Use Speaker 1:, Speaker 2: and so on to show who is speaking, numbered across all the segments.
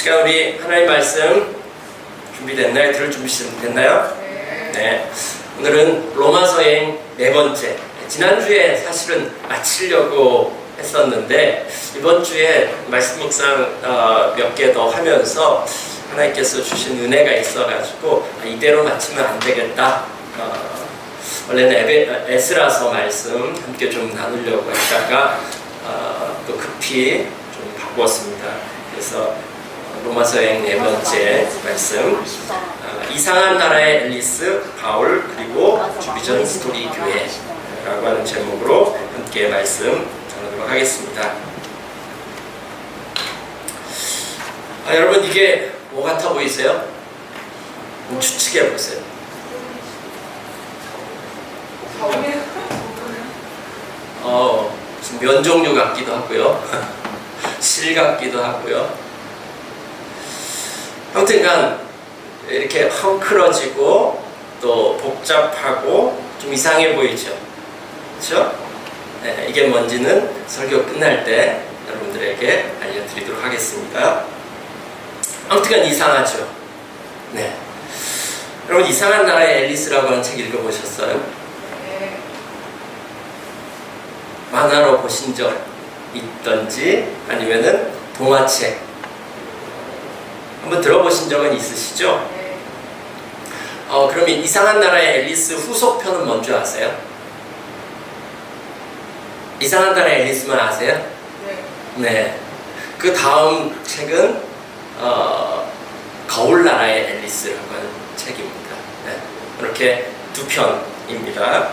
Speaker 1: 자, 우리 하나님 말씀 준비됐나요? 들을 준비 됐나요? 네. 오늘은 로마서 여행 네 번째. 지난주에 사실은 마치려고 했었는데 이번 주에 말씀 묵상 몇 개 더 하면서 하나님께서 주신 은혜가 있어가지고 이대로 마치면 안 되겠다. 원래는 에스라서 말씀 함께 좀 나누려고 했다가 또 급히 좀 바꾸었습니다. 그래서 로마서 여행 네 번째 말씀, 이상한 나라의 앨리스, 바울, 그리고 주비전 스토리 교회라고 하는 제목으로 함께 말씀 나누도록 하겠습니다. 여러분, 이게 뭐 같아 보이세요? 추측해 보세요. 무슨 면종류 같기도 하고요. 실 같기도 하고요. 아무튼간 이렇게 헝클어지고 또 복잡하고 좀 이상해 보이죠? 그렇죠? 네, 이게 뭔지는 설교 끝날 때 여러분들에게 알려드리도록 하겠습니다. 아무튼간 이상하죠? 네. 여러분, 이상한 나라의 앨리스라고 하는 책 읽어보셨어요? 네. 만화로 보신 적 있던지 아니면은 동화책 한번 들어보신 적은 있으시죠? 네. 그러면 이상한 나라의 앨리스 후속편은 뭔지 아세요? 이상한 나라의 앨리스만 아세요? 네. 네. 그 다음 책은 거울나라의 앨리스라고 하는 책입니다. 네. 이렇게 두 편입니다.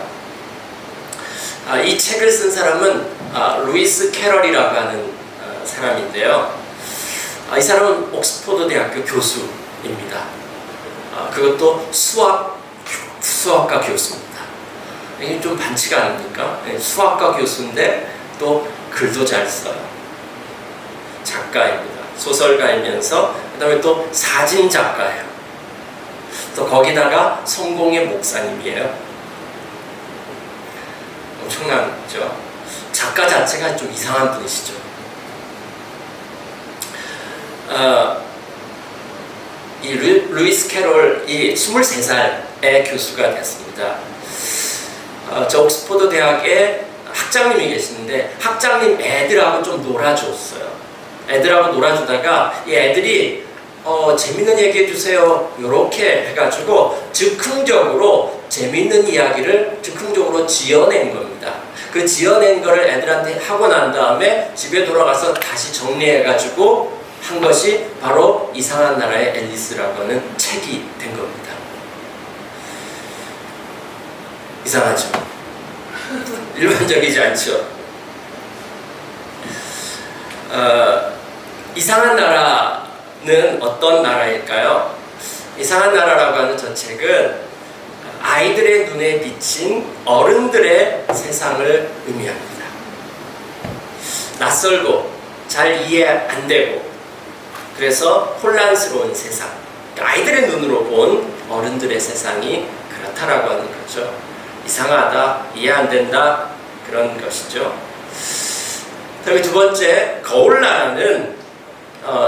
Speaker 1: 이 책을 쓴 사람은 루이스 캐럴이라고 하는 사람인데요. 이 사람은 옥스퍼드 대학교 교수입니다. 그것도 수학과 교수입니다. 이게 좀 반칙 아닙니까? 수학과 교수인데 또 글도 잘 써요. 작가입니다. 소설가이면서 그 다음에 또 사진 작가예요. 또 거기다가 성공의 목사님이에요. 엄청나죠? 작가 자체가 좀 이상한 분이시죠. 이 루이스 캐롤이 23살의 교수가 됐습니다. 저 옥스퍼드 대학에 학장님이 계시는데 학장님 애들하고 좀 놀아줬어요. 애들하고 놀아주다가 이 애들이 재밌는 얘기 해주세요 이렇게 해가지고 즉흥적으로 재밌는 이야기를 즉흥적으로 지어낸 겁니다. 그 지어낸 거를 애들한테 하고 난 다음에 집에 돌아가서 다시 정리해가지고 한 것이 바로 이상한 나라의 앨리스라고 하는 책이 된 겁니다. 이상하죠? 일반적이지 않죠? 이상한 나라는 어떤 나라일까요? 이상한 나라라고 하는 저 책은 아이들의 눈에 비친 어른들의 세상을 의미합니다. 낯설고 잘 이해 안 되고 그래서 혼란스러운 세상, 아이들의 눈으로 본 어른들의 세상이 그렇다라고 하는 거죠. 이상하다, 이해 안 된다, 그런 것이죠. 그다음에 두 번째, 거울나라는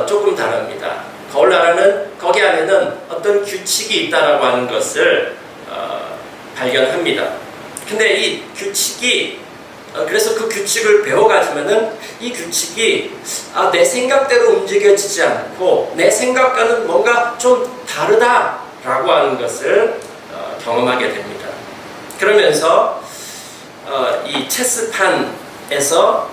Speaker 1: 조금 다릅니다. 거울나라는 거기 안에는 어떤 규칙이 있다라고 하는 것을 발견합니다. 근데 이 규칙이 그래서 그 규칙을 배워가지면은 이 규칙이 내 생각대로 움직여지지 않고 내 생각과는 뭔가 좀 다르다라고 하는 것을 경험하게 됩니다. 그러면서 이 체스판에서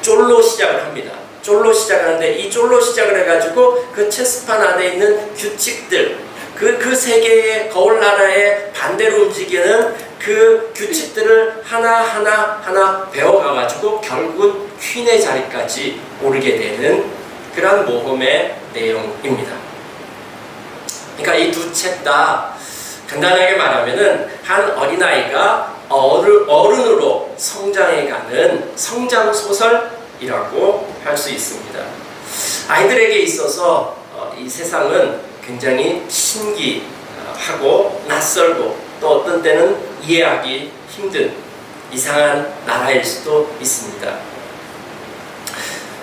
Speaker 1: 쫄로 시작을 합니다. 쫄로 시작하는데 이 쫄로 시작을 해가지고 그 체스판 안에 있는 규칙들, 그 세계의 거울나라의 반대로 움직이는 그 규칙들을 하나 배워가가지고 결국은 퀸의 자리까지 오르게 되는 그런 모험의 내용입니다. 그러니까 이 두 책 다 간단하게 말하면은 한 어린아이가 어른으로 성장해가는 성장소설이라고 할 수 있습니다. 아이들에게 있어서 이 세상은 굉장히 신기하고 낯설고 또 어떤 때는 이해하기 힘든 이상한 나라일 수도 있습니다.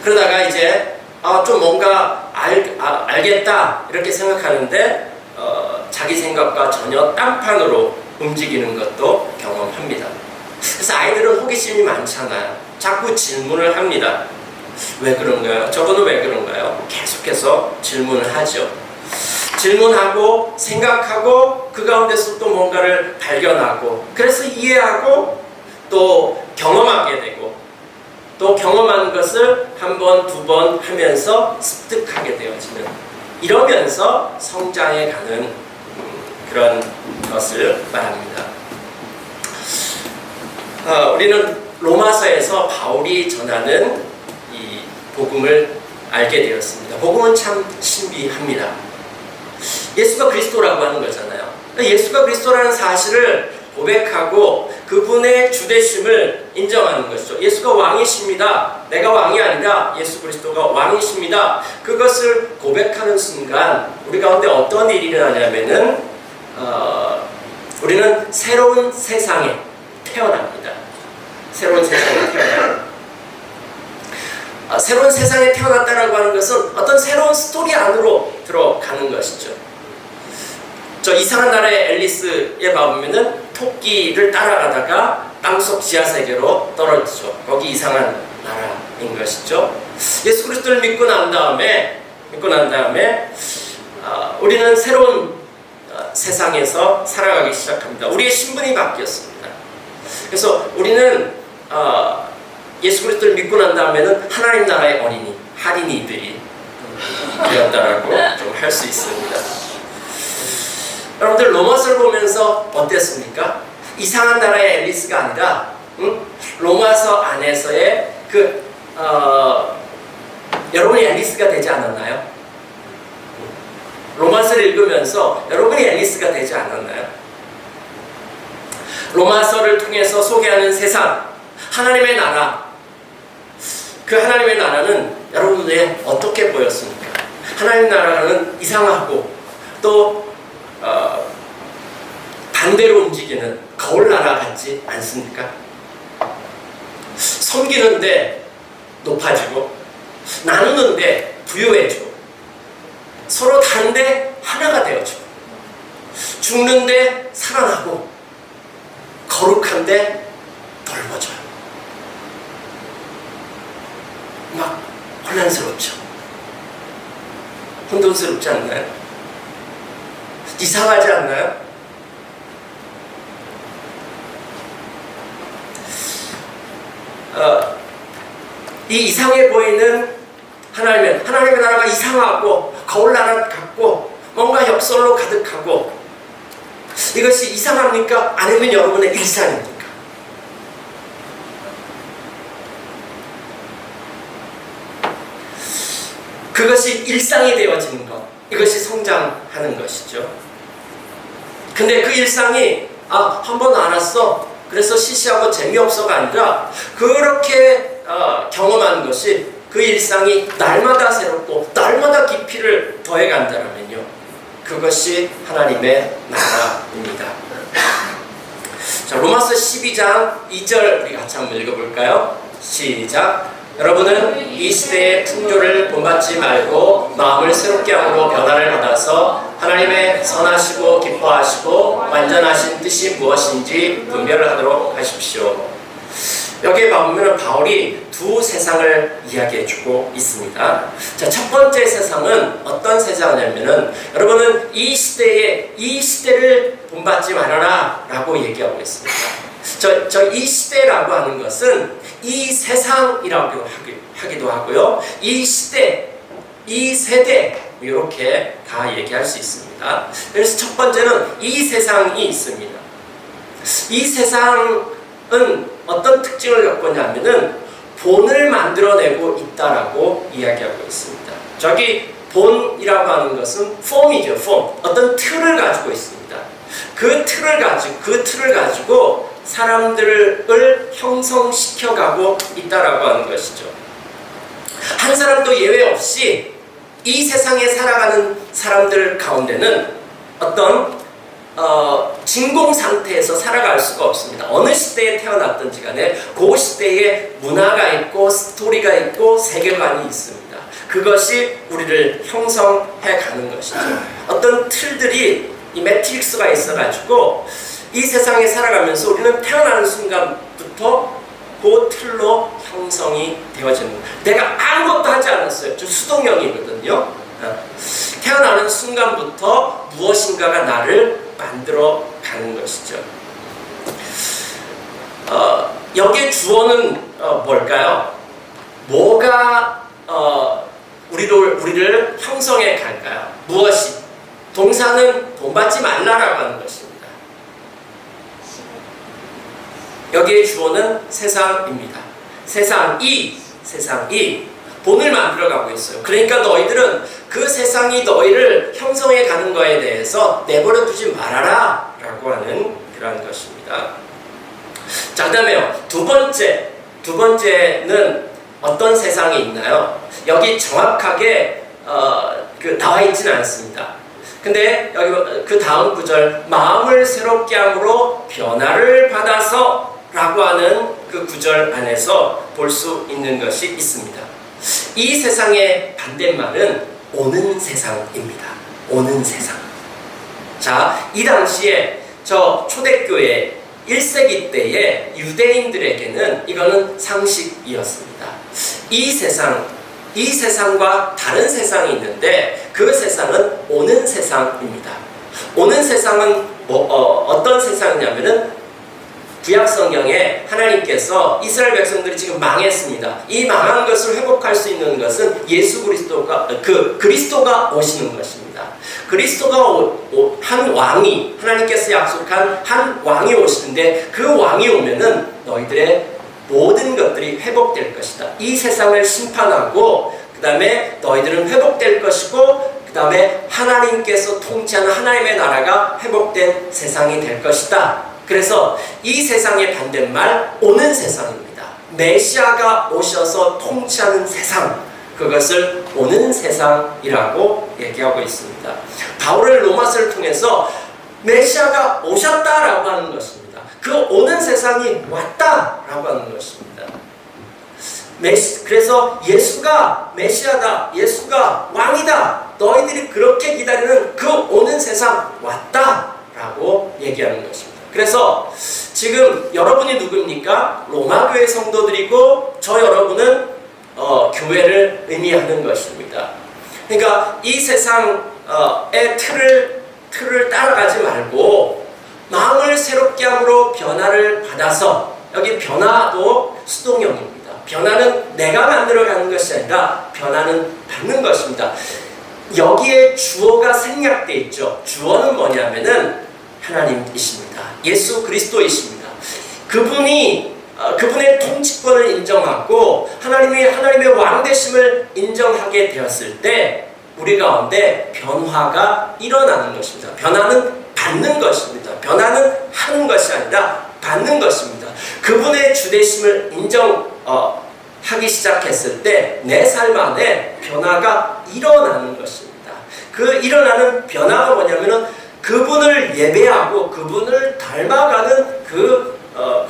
Speaker 1: 그러다가 이제 좀 뭔가 알겠다 이렇게 생각하는데 자기 생각과 전혀 딴판으로 움직이는 것도 경험합니다. 그래서 아이들은 호기심이 많잖아요. 자꾸 질문을 합니다. 왜 그런가요? 저거는 왜 그런가요? 계속해서 질문을 하죠. 질문하고 생각하고 그 가운데서 또 뭔가를 발견하고 그래서 이해하고 또 경험하게 되고 또 경험한 것을 한 번, 두 번 하면서 습득하게 되어지는 이러면서 성장해 가는 그런 것을 말합니다. 우리는 로마서에서 바울이 전하는 이 복음을 알게 되었습니다. 복음은 참 신비합니다. 예수가 그리스도라고 하는 거잖아요. 예수가 그리스도라는 사실을 고백하고 그분의 주되심을 인정하는 것이죠. 예수가 왕이십니다. 내가 왕이 아니라 예수 그리스도가 왕이십니다. 그것을 고백하는 순간 우리 가운데 어떤 일이 일어나냐면은 우리는 새로운 세상에 태어납니다. 새로운 세상에 태어납니다. 새로운 세상에 태어났다라고 하는 것은 어떤 새로운 스토리 안으로 들어가는 것이죠. 저 이상한 나라의 앨리스에 봐보면은 토끼를 따라가다가 땅속 지하세계로 떨어지죠. 거기 이상한 나라인 것이죠. 예수 그리스도를 믿고 난 다음에 우리는 새로운 세상에서 살아가기 시작합니다. 우리의 신분이 바뀌었습니다. 그래서 우리는 예수 그리스도를 믿고 난 다음에는 하나님 나라의 어린이, 할인이들이 되었다라고 좀 할 수 있습니다. 여러분들 로마서를 보면서 어땠습니까? 이상한 나라의 앨리스가 아니라 로마서 안에서의 여러분이 앨리스가 되지 않았나요? 로마서를 읽으면서 여러분이 앨리스가 되지 않았나요? 로마서를 통해서 소개하는 세상, 하나님의 나라, 그 하나님의 나라는 여러분들에게 어떻게 보였습니까? 하나님 나라는 이상하고 또 반대로 움직이는 거울 나라 같지 않습니까? 섬기는데 높아지고 나누는데 부유해지고 서로 다른데 하나가 되어지고 죽는데 살아나고 거룩한데 넓어져요. 막 혼란스럽죠. 혼돈스럽지 않나요? 이상하지 않나요? 이 이상해 보이는 하나님의 나라가 이상하고 거울 나라 같고 뭔가 역설로 가득하고 이것이 이상합니까? 아니면 여러분의 일상입니까? 그것이 일상이 되어지는 것, 이것이 성장하는 것이죠. 근데 그 일상이 한 번 알았어, 그래서 시시하고 재미없어가 아니라 그렇게 경험하는 것이 그 일상이 날마다 새롭고 날마다 깊이를 더해간다면요, 그것이 하나님의 나라입니다. 자, 로마서 12장 2절 우리 같이 한번 읽어볼까요? 시작. 여러분은 이 시대의 풍조를 본받지 말고 마음을 새롭게 함으로 변화를 받아서 하나님의 선하시고 기뻐하시고 완전하신 뜻이 무엇인지 분별을 하도록 하십시오. 여기에 보면 바울이 두 세상을 이야기해주고 있습니다. 자, 첫 번째 세상은 어떤 세상이냐면은 여러분은 이 시대를 본받지 말아라 라고 얘기하고 있습니다. 이 시대라고 하는 것은 이 세상이라고 하기도 하고요, 이 시대, 이 세대 이렇게 다 얘기할 수 있습니다. 그래서 첫 번째는 이 세상이 있습니다. 이 세상은 어떤 특징을 갖고 있냐면은 본을 만들어내고 있다라고 이야기하고 있습니다. 저기 본이라고 하는 것은 폼이죠. 폼. 어떤 틀을 가지고 있습니다. 그 틀을 가지고 사람들을 형성시켜가고 있다라고 하는 것이죠. 한 사람도 예외 없이 이 세상에 살아가는 사람들 가운데는 어떤 진공 상태에서 살아갈 수가 없습니다. 어느 시대에 태어났든지 간에 그 시대에 문화가 있고 스토리가 있고 세계관이 있습니다. 그것이 우리를 형성해 가는 것이죠. 어떤 틀들이 이 매트릭스가 있어가지고 이 세상에 살아가면서 우리는 태어나는 순간부터 그 틀로 형성이 되어지는 거예요. 내가 아무것도 하지 않았어요. 저 수동형이거든요. 태어나는 순간부터 무엇인가가 나를 만들어 가는 것이죠. 여기에 주어는 뭘까요? 뭐가 우리를 형성해 갈까요? 무엇이? 동사는 돈 받지 말라라고 하는 것입니다. 여기에 주어는 세상입니다. 세상이 본을 만들어가고 있어요. 그러니까 너희들은 그 세상이 너희를 형성해 가는 거에 대해서 내버려 두지 말아라 라고 하는 그런 것입니다. 자, 그 다음에요. 두 번째는 어떤 세상이 있나요? 여기 정확하게 나와 있지는 않습니다. 근데 여기 그 다음 구절, 마음을 새롭게 함으로 변화를 받아서 라고 하는 그 구절 안에서 볼 수 있는 것이 있습니다. 이 세상의 반대말은 오는 세상입니다. 오는 세상. 자, 이 당시에 저 초대교회 1세기 때의 유대인들에게는 이거는 상식이었습니다. 이 세상과 다른 세상이 있는데 그 세상은 오는 세상입니다. 오는 세상은 어떤 세상이냐면은 구약성경에 하나님께서 이스라엘 백성들이 지금 망했습니다. 이 망한 것을 회복할 수 있는 것은 예수 그리스도가 오시는 것입니다. 그리스도가 한 왕이, 하나님께서 약속한 한 왕이 오시는데 그 왕이 오면은 너희들의 모든 것들이 회복될 것이다. 이 세상을 심판하고 그 다음에 너희들은 회복될 것이고 그 다음에 하나님께서 통치하는 하나님의 나라가 회복된 세상이 될 것이다. 그래서 이 세상의 반대말 오는 세상입니다. 메시아가 오셔서 통치하는 세상, 그것을 오는 세상이라고 얘기하고 있습니다. 바울은 로마서를 통해서 메시아가 오셨다라고 하는 것입니다. 그 오는 세상이 왔다라고 하는 것입니다. 그래서 예수가 메시아다, 예수가 왕이다, 너희들이 그렇게 기다리는 그 오는 세상 왔다라고 얘기하는 것입니다. 그래서 지금 여러분이 누구입니까? 로마교회 성도들이고 저 여러분은 교회를 의미하는 것입니다. 그러니까 이 세상의 틀을 따라가지 말고 마음을 새롭게 함으로 변화를 받아서, 여기 변화도 수동형입니다. 변화는 내가 만들어가는 것이 아니라 변화는 받는 것입니다. 여기에 주어가 생략되어 있죠. 주어는 뭐냐면은 하나님이십니다. 예수 그리스도이십니다. 그분의 통치권을 인정하고 하나님의 왕되심을 인정하게 되었을 때 우리 가운데 변화가 일어나는 것입니다. 변화는 받는 것입니다. 변화는 하는 것이 아니라 받는 것입니다. 그분의 주되심을 인정하기 시작했을 때 내 삶 안에 변화가 일어나는 것입니다. 그 일어나는 변화가 뭐냐면은 그분을 예배하고 그분을 닮아가는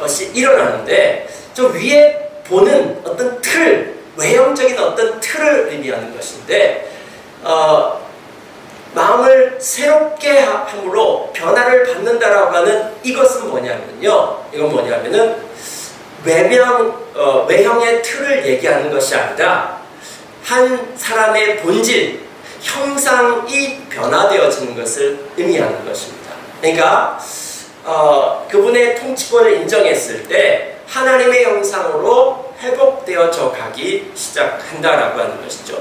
Speaker 1: 것이 일어나는데, 저 위에 보는 어떤 틀, 외형적인 어떤 틀을 의미하는 것인데, 마음을 새롭게 함으로 변화를 받는다라고 하는 이것은 뭐냐면요, 이건 뭐냐면은 외형의 틀을 얘기하는 것이 아니라 한 사람의 본질, 형상이 변화되어지는 것을 의미하는 것입니다. 그러니까 그분의 통치권을 인정했을 때 하나님의 형상으로 회복되어져 가기 시작한다라고 하는 것이죠.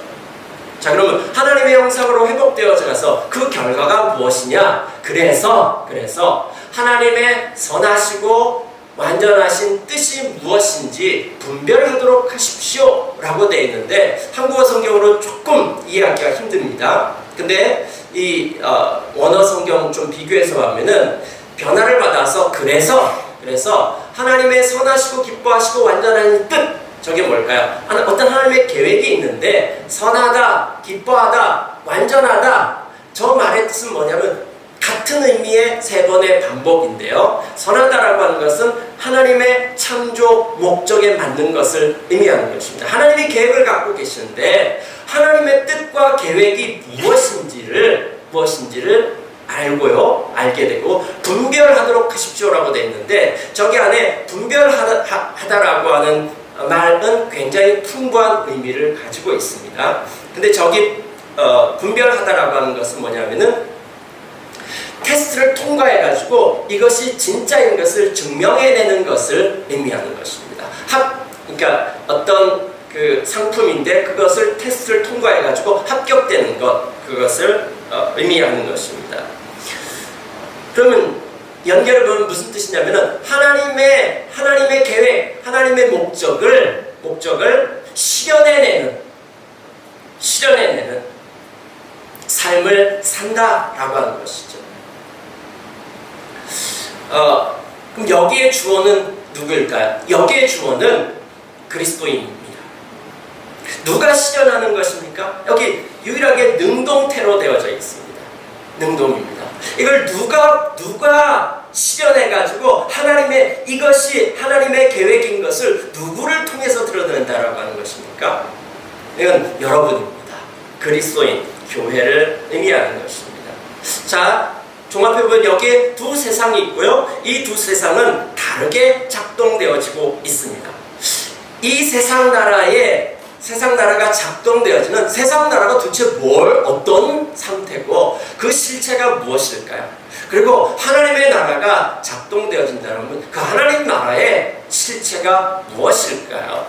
Speaker 1: 자, 그러면 하나님의 형상으로 회복되어져 가서 그 결과가 무엇이냐? 그래서 하나님의 선하시고 완전하신 뜻이 무엇인지 분별하도록 하십시오 라고 되어 있는데, 한국어 성경으로 조금 이해하기가 힘듭니다. 근데 이 원어 성경 좀 비교해서 보면은 변화를 받아서 그래서 하나님의 선하시고 기뻐하시고 완전한 뜻, 저게 뭘까요? 어떤 하나님의 계획이 있는데 선하다, 기뻐하다, 완전하다, 저 말의 뜻은 뭐냐면 같은 의미의 세 번의 반복인데요. 선하다라고 하는 것은 하나님의 창조 목적에 맞는 것을 의미하는 것입니다. 하나님이 계획을 갖고 계시는데 하나님의 뜻과 계획이 무엇인지를 알게 되고 분별하도록 하십시오라고 되어 있는데, 저기 안에 분별하다라고 하는 말은 굉장히 풍부한 의미를 가지고 있습니다. 근데 저기 분별하다라고 하는 것은 뭐냐면은 테스트를 통과해가지고 이것이 진짜인 것을 증명해내는 것을 의미하는 것입니다. 그러니까 어떤 그 상품인데 그것을 테스트를 통과해가지고 합격되는 것, 그것을 의미하는 것입니다. 그러면 연결해보면 무슨 뜻이냐면은 하나님의 계획, 하나님의 목적을 실현해내는 삶을 산다라고 하는 것이죠. 그럼 여기에 주어는 누구일까요? 여기에 주어는 그리스도인입니다. 누가 실현하는 것입니까? 여기 유일하게 능동태로 되어져 있습니다. 능동입니다. 이걸 누가 실현해가지고 이것이 하나님의 계획인 것을 누구를 통해서 드러낸다라고 하는 것입니까? 이건 여러분입니다. 그리스도인, 교회를 의미하는 것입니다. 자, 종합해보면 여기에 두 세상이 있고요. 이 두 세상은 다르게 작동되어지고 있습니다. 이 세상 나라가 작동되어지는, 세상 나라가 도대체 어떤 상태고 그 실체가 무엇일까요? 그리고 하나님의 나라가 작동되어진다면 그 하나님 나라의 실체가 무엇일까요?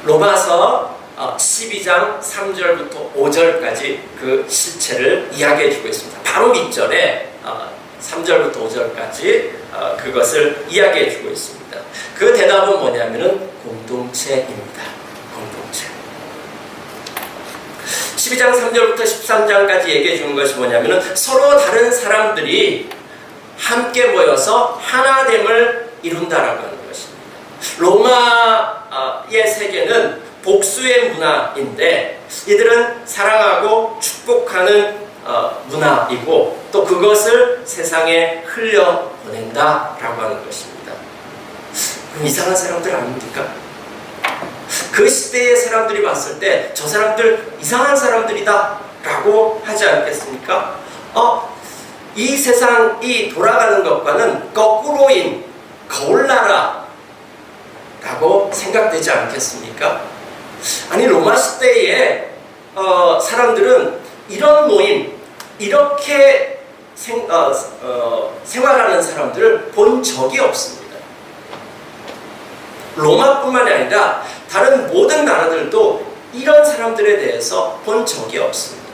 Speaker 1: 로마서 12장 3절부터 5절까지 그 실체를 이야기해주고 있습니다. 바로 밑절에 3절부터 5절까지 그것을 이야기해주고 있습니다. 그 대답은 뭐냐면은 공동체입니다. 공동체. 12장 3절부터 13장까지 얘기해주는 것이 뭐냐면은 서로 다른 사람들이 함께 모여서 하나됨을 이룬다라고 하는 것입니다. 로마의 세계는 복수의 문화인데 이들은 사랑하고 축복하는 문화이고 또 그것을 세상에 흘려보낸다라고 하는 것입니다. 그럼 이상한 사람들 아닙니까? 그 시대의 사람들이 봤을 때 저 사람들 이상한 사람들이다 라고 하지 않겠습니까? 이 세상이 돌아가는 것과는 거꾸로인 거울나라 라고 생각되지 않겠습니까? 아니, 로마 시대의 사람들은 이런 모임, 이렇게 생활하는 사람들을 본 적이 없습니다. 로마뿐만이 아니라 다른 모든 나라들도 이런 사람들에 대해서 본 적이 없습니다.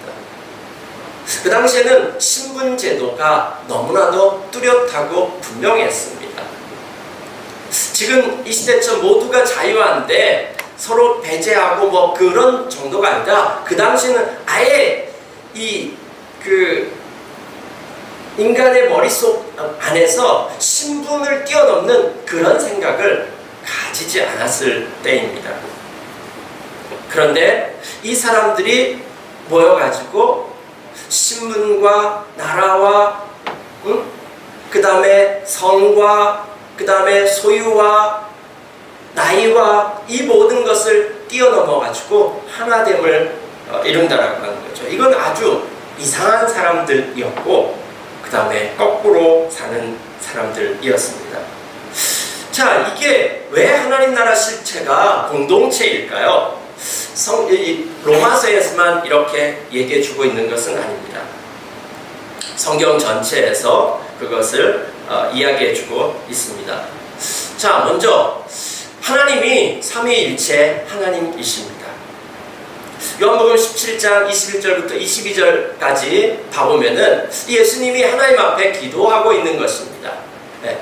Speaker 1: 그 당시에는 신분 제도가 너무나도 뚜렷하고 분명했습니다. 지금 이 시대처럼 모두가 자유한데 서로 배제하고 그런 정도가 아니라 그 당시에는 아예 인간의 머릿속 안에서 신분을 뛰어넘는 그런 생각을 가지지 않았을 때입니다. 그런데 이 사람들이 모여가지고 신분과 나라와 그 다음에 성과 그 다음에 소유와 나이와 이 모든 것을 뛰어넘어가지고 하나됨을 이룬다라고 하는 거죠. 이건 아주 이상한 사람들이었고 그 다음에 거꾸로 사는 사람들이었습니다. 자, 이게 왜 하나님 나라 실체가 공동체일까요? 로마서에서만 이렇게 얘기해주고 있는 것은 아닙니다. 성경 전체에서 그것을 이야기해주고 있습니다. 자, 먼저 하나님이 삼위일체 하나님이십니다. 요한복음 17장 21절부터 22절까지 봐보면은 예수님이 하나님 앞에 기도하고 있는 것입니다. 네.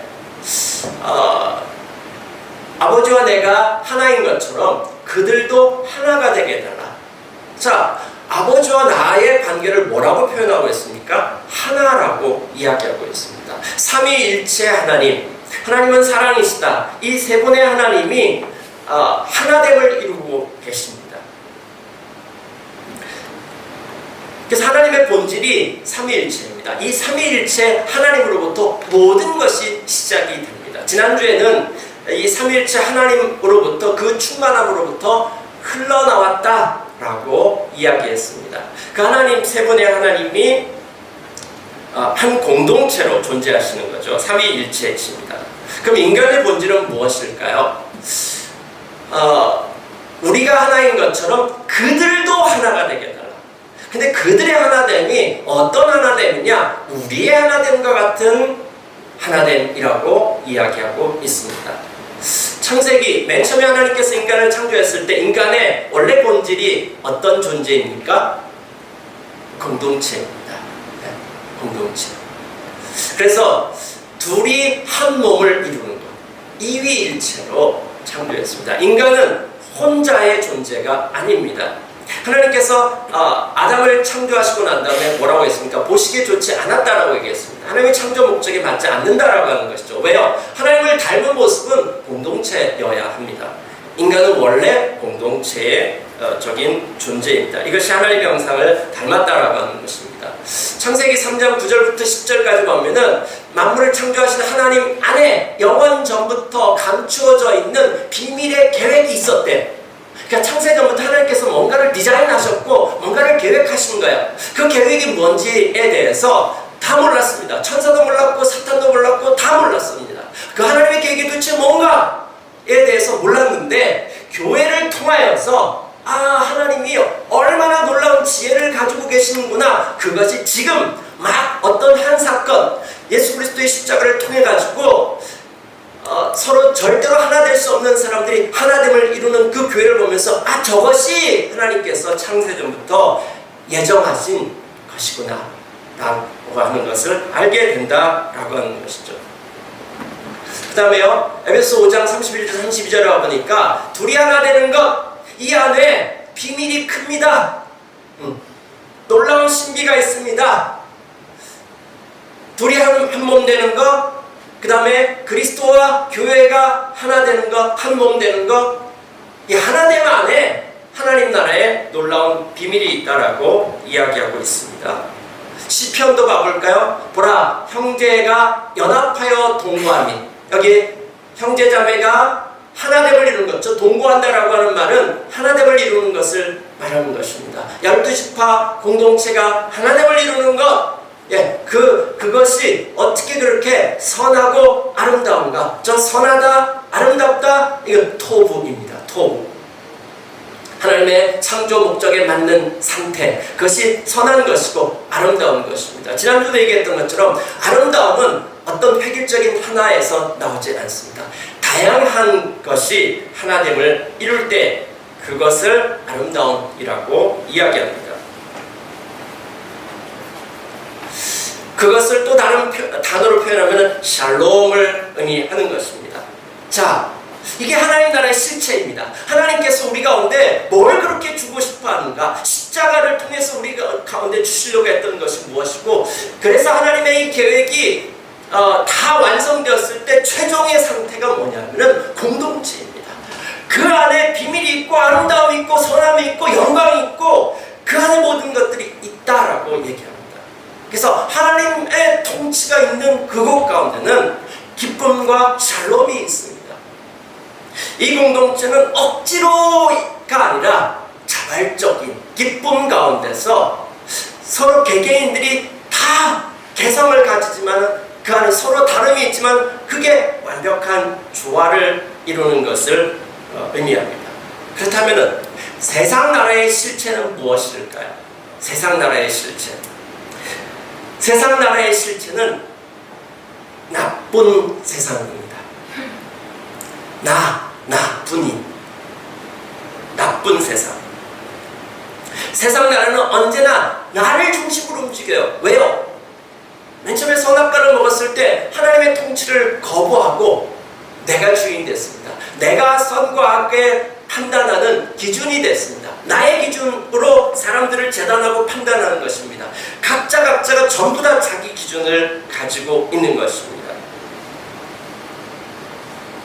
Speaker 1: 아버지와 내가 하나인 것처럼 그들도 하나가 되게 해달라. 자, 아버지와 나의 관계를 뭐라고 표현하고 있습니까? 하나라고 이야기하고 있습니다. 삼위일체 하나님은 사랑이시다. 이 세 분의 하나님이 하나됨을 이루고 계십니다. 그래서 하나님의 본질이 삼위일체입니다. 이 삼위일체 하나님으로부터 모든 것이 시작이 됩니다. 지난주에는 이 삼위일체 하나님으로부터 그 충만함으로부터 흘러나왔다라고 이야기했습니다. 그 하나님 세 분의 하나님이 한 공동체로 존재하시는 거죠. 삼위일체이십니다. 그럼 인간의 본질은 무엇일까요? 우리가 하나인 것처럼 그들도 하나가 되게 달라. 근데 그들의 하나됨이 어떤 하나됨이냐? 우리의 하나됨과 같은 하나됨이라고 이야기하고 있습니다. 창세기 맨 처음에 하나님께서 인간을 창조했을 때 인간의 원래 본질이 어떤 존재입니까? 공동체입니다. 네, 공동체. 그래서 둘이 한 몸을 이루는 것, 이위일체로 창조했습니다. 인간은 혼자의 존재가 아닙니다. 하나님께서 아담을 창조하시고 난 다음에 뭐라고 했습니까? 보시기에 좋지 않았다라고 얘기했습니다. 하나님의 창조 목적에 맞지 않는다라고 하는 것이죠. 왜요? 하나님을 닮은 모습은 공동체여야 합니다. 인간은 원래 공동체의 적인 존재입니다. 이것이 하나님의 형상을 닮았다라고 하는 것입니다. 창세기 3장 9절부터 10절까지 보면은 만물을 창조하신 하나님 안에 영원 전부터 감추어져 있는 비밀의 계획이 있었대. 그러니까 창세전부터 하나님께서 뭔가를 디자인하셨고 뭔가를 계획하신 거예요. 그 계획이 뭔지에 대해서 다 몰랐습니다. 천사도 몰랐고 사탄도 몰랐고 다 몰랐습니다. 그 하나님의 계획이 도대체 뭔가에 대해서 몰랐는데 교회를 통하여서 하나님이 얼마나 놀라운 지혜를 가지고 계시는구나. 그것이 지금 막 어떤 한 사건, 예수 그리스도의 십자가를 통해 가지고 서로 절대로 하나 될 수 없는 사람들이 하나됨을 이루는 그 교회를 보면서 저것이 하나님께서 창세전부터 예정하신 것이구나 라고 하는 것을 알게 된다라고 하는 것이죠. 그 다음에요, 에베소 5장 31절 32절에 와보니까 둘이 하나 되는 것, 이 안에 비밀이 큽니다. 놀라운 신비가 있습니다. 둘이 한 몸 되는 것, 그 다음에 그리스도와 교회가 하나 되는 것, 한 몸 되는 것, 이 하나됨 안에 하나님 나라에 놀라운 비밀이 있다라고 이야기하고 있습니다. 시편도 봐볼까요? 보라, 형제가 연합하여 동거함이, 여기 형제자매가 하나됨을 이루는 것, 저 동거한다라고 하는 말은 하나됨을 이루는 것을 말하는 것입니다. 12지파 공동체가 하나됨을 이루는 것, 그것이 어떻게 그렇게 선하고 아름다운가? 저 선하다, 아름답다, 이건 토부입니다. 토부. 하나님의 창조 목적에 맞는 상태, 그것이 선한 것이고 아름다운 것입니다. 지난주도 얘기했던 것처럼 아름다움은 어떤 획일적인 하나에서 나오지 않습니다. 다양한 것이 하나됨을 이룰 때 그것을 아름다움이라고 이야기합니다. 그것을 또 다른 단어로 표현하면 샬롬을 의미하는 것입니다. 자, 이게 하나님 나라의 실체입니다. 하나님께서 우리 가운데 뭘 그렇게 주고 싶어 하는가? 십자가를 통해서 우리 가운데 주시려고 했던 것이 무엇이고, 그래서 하나님의 이 계획이 다 완성되었을 때 최종의 상태가 뭐냐면은 공동체입니다. 그 안에 비밀이 있고 아름다움이 있고 선함이 있고 영광이 있고 그 안에 모든 것들이 있다라고 얘기합니다. 그래서 하나님의 통치가 있는 그곳 가운데는 기쁨과 샬롬이 있습니다. 이 공동체는 억지로가 아니라 자발적인 기쁨 가운데서 서로 개개인들이 다 개성을 가지지만 그 안에 서로 다름이 있지만 그게 완벽한 조화를 이루는 것을 의미합니다. 그렇다면 세상 나라의 실체는 무엇일까요? 세상 나라의 실체. 세상 나라의 실체는 나쁜 세상입니다. 나뿐인 나쁜 세상. 세상 나라는 언제나 나를 중심으로 움직여요. 왜요? 맨 처음에 선악과를 먹었을 때 하나님의 통치를 거부하고 내가 주인 됐습니다. 내가 선과 악의 판단하는 기준이 됐습니다. 나의 기준으로 사람들을 재단하고 판단하는 것입니다. 각자가 전부 다 자기 기준을 가지고 있는 것입니다.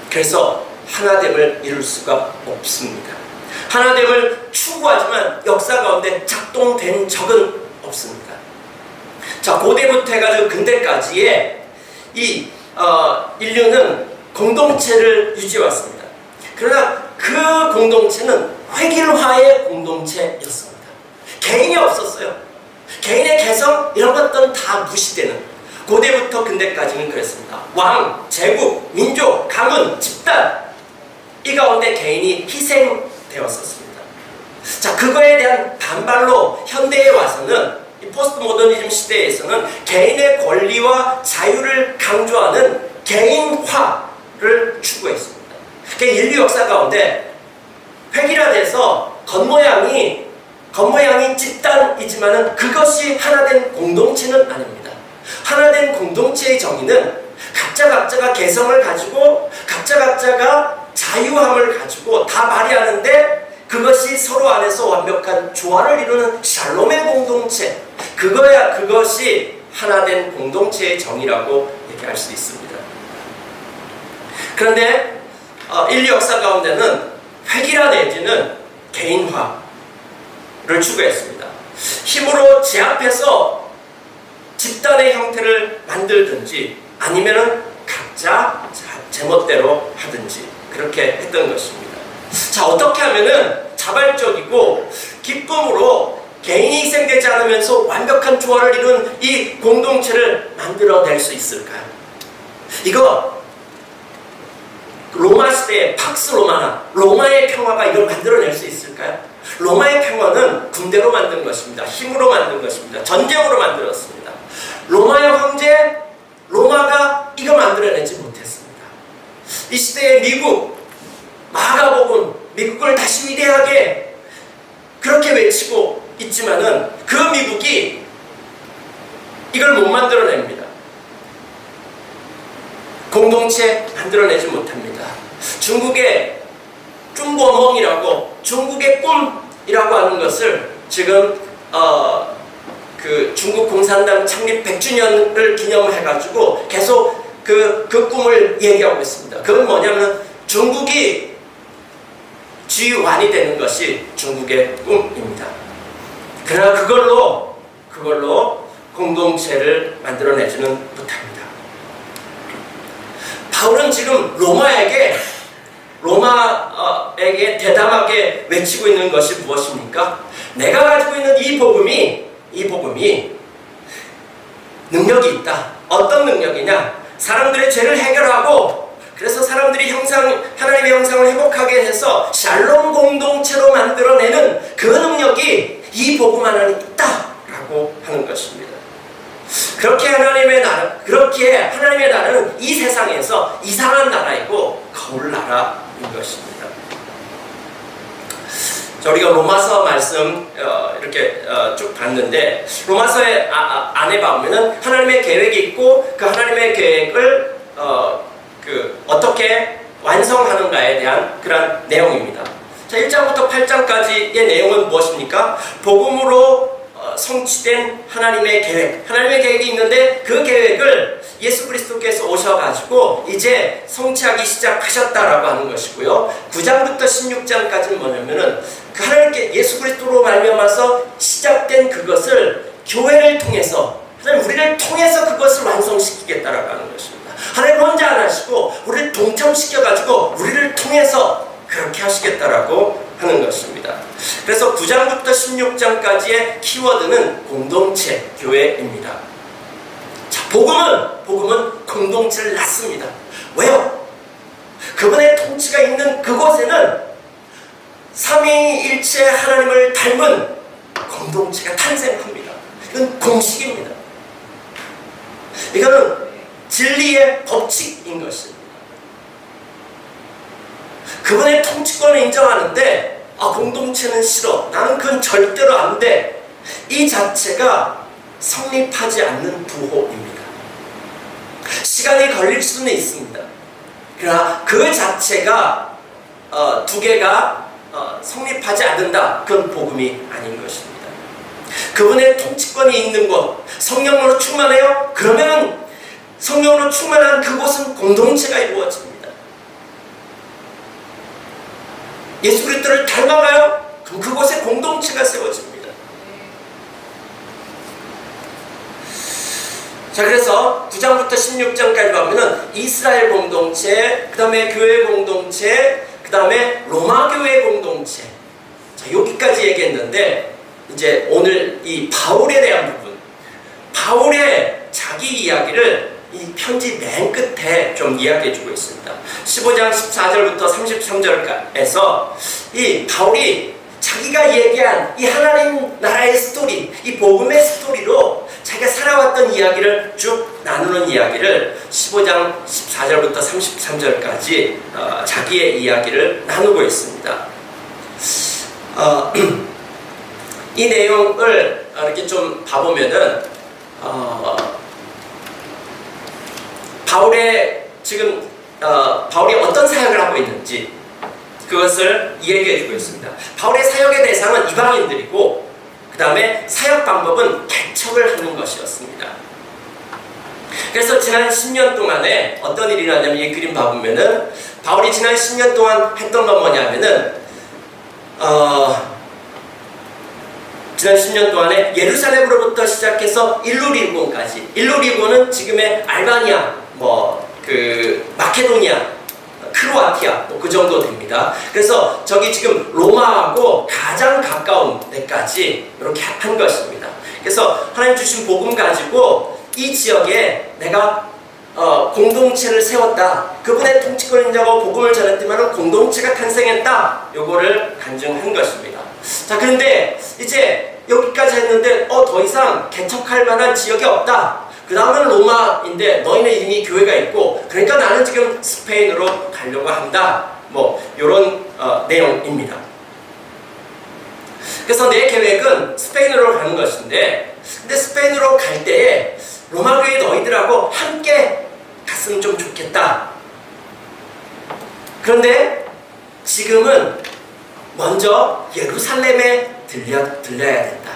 Speaker 1: 그래서 하나됨을 이룰 수가 없습니다. 하나됨을 추구하지만 역사 가운데 작동된 적은 없습니다. 자, 고대부터 해가지고 근대까지의 이 인류는 공동체를 유지해왔습니다. 그러나 그 공동체는 획일화의 공동체였습니다. 개인이 없었어요. 개인의 개성 이런 것들은 다 무시되는, 고대부터 근대까지는 그랬습니다. 왕, 제국, 민족, 가문, 집단, 이 가운데 개인이 희생되었었습니다. 자, 그거에 대한 반발로 현대에 와서는, 이 포스트 모더니즘 시대에서는 개인의 권리와 자유를 강조하는 개인화를 추구했습니다. 그러니까 인류 역사 가운데 획일화돼서 겉모양이 집단이지만은 그것이 하나된 공동체는 아닙니다. 하나된 공동체의 정의는 각자가 개성을 가지고 각자가 자유함을 가지고 다 발휘하는데 그것이 서로 안에서 완벽한 조화를 이루는 샬롬의 공동체, 그것이 하나된 공동체의 정의라고 얘기할 수 있습니다. 그런데 인류 역사 가운데는 획일화 내지는 개인화를 추구했습니다. 힘으로 제압해서 집단의 형태를 만들든지 아니면은 각자 제멋대로 하든지 그렇게 했던 것입니다. 자, 어떻게 하면은 자발적이고 기쁨으로 개인이 희생되지 않으면서 완벽한 조화를 이룬 이 공동체를 만들어낼 수 있을까요? 이거 로마 시대의 팍스 로마나 로마의 평화가 이걸 만들어낼 수 있을까요? 로마의 평화는 군대로 만든 것입니다. 힘으로 만든 것입니다. 전쟁으로 만들었습니다. 로마의 황제 로마가 이거 만들어내지 못했습니다. 이 시대의 미국, 마가복음, 미국을 다시 위대하게 그렇게 외치고 있지만은 그 미국이 이걸 못 만들어냅니다. 공동체 만들어내지 못합니다. 중국의 중고몽이라고, 중국의 꿈이라고 하는 것을 지금 그 중국 공산당 창립 100주년을 기념해가지고 계속 그 꿈을 얘기하고 있습니다. 그건 뭐냐면 중국이 G1이 되는 것이 중국의 꿈입니다. 그러나 그걸로 공동체를 만들어내지는 못합니다. 바울은 지금 로마에게 대담하게 외치고 있는 것이 무엇입니까? 내가 가지고 있는 이 복음이 능력이 있다. 어떤 능력이냐? 사람들의 죄를 해결하고 그래서 사람들이 하나님의 형상을 회복하게 해서 샬롬 공동체로 만들어내는 그 능력이 이 복음 안에 있다라고 하는 것입니다. 그렇게 하나님의 나라는 이 세상에서 이상한 나라이고 거울 나라인 것입니다. 자, 우리가 로마서 말씀 이렇게 쭉 봤는데 로마서의 안에 보면은 하나님의 계획이 있고 그 하나님의 계획을 어떻게 완성하는가에 대한 그런 내용입니다. 자, 1장부터 8장까지의 내용은 무엇입니까? 복음으로 성취된 하나님의 계획이 있는데 그 계획을 예수 그리스도께서 오셔가지고 이제 성취하기 시작하셨다라고 하는 것이고요. 9장부터 16장까지는 뭐냐면은 그 하나님께 예수 그리스도로 말미암아서 시작된 그것을 교회를 통해서, 하나님 우리를 통해서 그것을 완성시키겠다라고 하는 것입니다. 하나님 혼자 안 하시고 우리를 동참시켜가지고 우리를 통해서 그렇게 하시겠다라고 하는 것입니다. 그래서 9장부터 16장까지의 키워드는 공동체, 교회입니다. 자, 복음은 공동체를 낳습니다. 왜요? 그분의 통치가 있는 그곳에는 삼위일체 하나님을 닮은 공동체가 탄생합니다. 이건 공식입니다. 이거는 진리의 법칙인 것입니다. 그분의 통치권을 인정하는데 공동체는 싫어, 나는 그건 절대로 안 돼, 이 자체가 성립하지 않는 부호입니다. 시간이 걸릴 수는 있습니다. 그러나 그 자체가 두 개가 성립하지 않는다, 그건 복음이 아닌 것입니다. 그분의 통치권이 있는 곳, 성령으로 충만해요? 그러면 성령으로 충만한 그곳은 공동체가 이루어집니다. 예수 그리스도를 닮아가요? 그럼 그곳에 공동체가 세워집니다. 자, 그래서 9장부터 16장까지 보면은 이스라엘 공동체, 그 다음에 교회 공동체, 그 다음에 로마 교회 공동체. 자, 여기까지 얘기했는데, 이제 오늘 이 바울에 대한 부분, 바울의 자기 이야기를 이 편지 맨 끝에 좀 이야기해주고 있습니다. 15장 14절부터 33절에서 이 바울이 자기가 얘기한 이 하나님 나라의 스토리, 이 복음의 스토리로 자기가 살아왔던 이야기를 쭉 나누는 이야기를 15장 14절부터 33절까지 자기의 이야기를 나누고 있습니다. 이 내용을 이렇게 좀 봐보면은 바울의 지금 바울이 어떤 사역을 하고 있는지 그것을 얘기해주고 있습니다. 바울의 사역의 대상은 이방인들이고 그 다음에 사역 방법은 개척을 하는 것이었습니다. 그래서 지난 10년 동안에 어떤 일이 일어나냐면 이 그림 봐보면은 바울이 지난 10년 동안 했던 건 뭐냐면은 지난 10년 동안에 예루살렘으로부터 시작해서 일루리곤까지, 일루리곤은 지금의 알바니아, 마케도니아, 크로아티아 그 정도 됩니다. 그래서 저기 지금 로마하고 가장 가까운 데까지 이렇게 한 것입니다. 그래서 하나님 주신 복음 가지고 이 지역에 내가 공동체를 세웠다. 그분의 통치권 인자고 복음을 전했지만 공동체가 탄생했다. 요거를 간증한 것입니다. 자, 그런데 이제 여기까지 했는데 더 이상 개척할 만한 지역이 없다. 그 다음은 로마인데 너희는 이미 교회가 있고 그러니까 나는 지금 스페인으로 가려고 한다. 요런 내용입니다. 그래서 내 계획은 스페인으로 가는 것인데 근데 스페인으로 갈 때에 로마 교회 너희들하고 함께 갔으면 좀 좋겠다. 그런데 지금은 먼저 예루살렘에 들려야 된다.